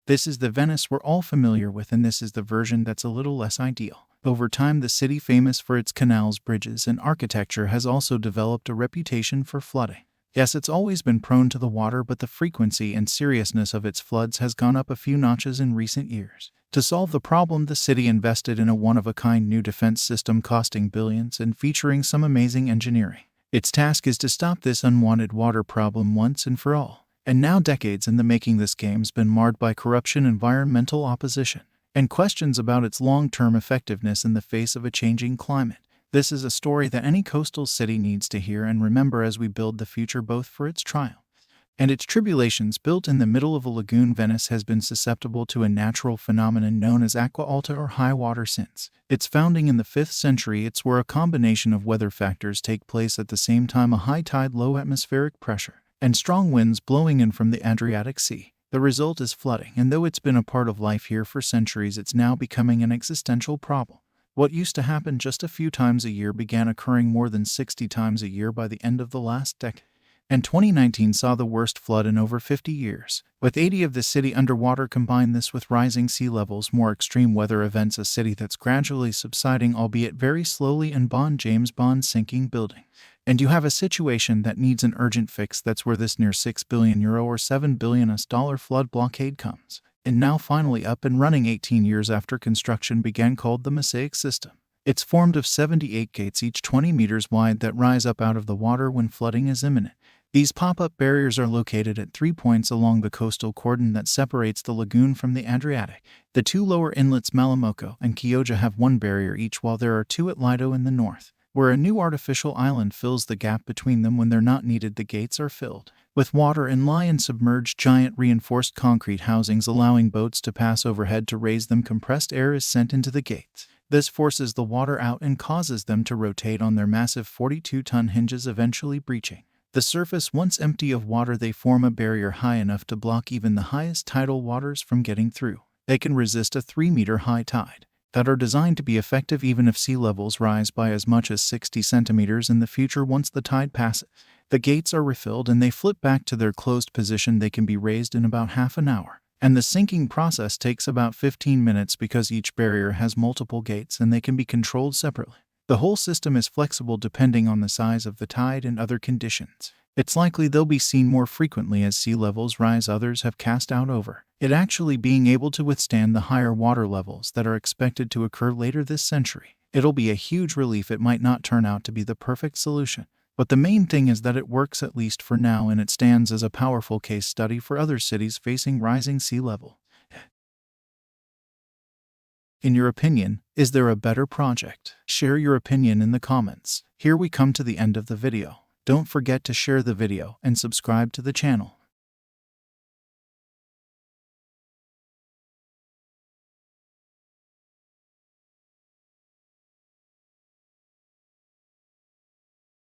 This is the Venice we're all familiar with, and this is the version that's a little less ideal. Over time, the city, famous for its canals, bridges, and architecture, has also developed a reputation for flooding. Yes, it's always been prone to the water, but the frequency and seriousness of its floods has gone up a few notches in recent years. To solve the problem, the city invested in a one-of-a-kind new defense system costing billions and featuring some amazing engineering. Its task is to stop this unwanted water problem once and for all. And now, decades in the making, this game's been marred by corruption, environmental opposition, and questions about its long-term effectiveness in the face of a changing climate. This is a story that any coastal city needs to hear and remember as we build the future, both for its triumphs and its tribulations. Built in the middle of a lagoon, Venice has been susceptible to a natural phenomenon known as aqua alta, or high water, since its founding in the 5th century. It's where a combination of weather factors take place at the same time: a high tide, low atmospheric pressure, and strong winds blowing in from the Adriatic Sea. The result is flooding, and though it's been a part of life here for centuries, it's now becoming an existential problem. What used to happen just a few times a year began occurring more than 60 times a year by the end of the last decade. And 2019 saw the worst flood in over 50 years. With 80% of the city underwater, combine this with rising sea levels, more extreme weather events, a city that's gradually subsiding, albeit very slowly, and James Bond sinking building. And you have a situation that needs an urgent fix. That's where this near €6 billion or $7 billion flood blockade comes. And now finally up and running 18 years after construction began, called the Mosaic System. It's formed of 78 gates, each 20 meters wide, that rise up out of the water when flooding is imminent. These pop-up barriers are located at 3 points along the coastal cordon that separates the lagoon from the Adriatic. The two lower inlets, Malamocco and Chioggia, have one barrier each, while there are two at Lido in the north, where a new artificial island fills the gap between them. When they're not needed, the gates are filled with water and lie in submerged giant reinforced concrete housings, allowing boats to pass overhead to raise them. Compressed air is sent into the gates. This forces the water out and causes them to rotate on their massive 42-ton hinges, eventually breaching the surface. Once empty of water, they form a barrier high enough to block even the highest tidal waters from getting through. They can resist a 3-meter high tide, that are designed to be effective even if sea levels rise by as much as 60 centimeters in the future. Once the tide passes, the gates are refilled and they flip back to their closed position. They can be raised in about half an hour, and the sinking process takes about 15 minutes because each barrier has multiple gates and they can be controlled separately. The whole system is flexible depending on the size of the tide and other conditions. It's likely they'll be seen more frequently as sea levels rise. Others have cast out over it actually being able to withstand the higher water levels that are expected to occur later this century. It'll be a huge relief. It might not turn out to be the perfect solution, but the main thing is that it works, at least for now, and it stands as a powerful case study for other cities facing rising sea level. In your opinion, is there a better project? Share your opinion in the comments. Here we come to the end of the video. Don't forget to share the video and subscribe to the channel.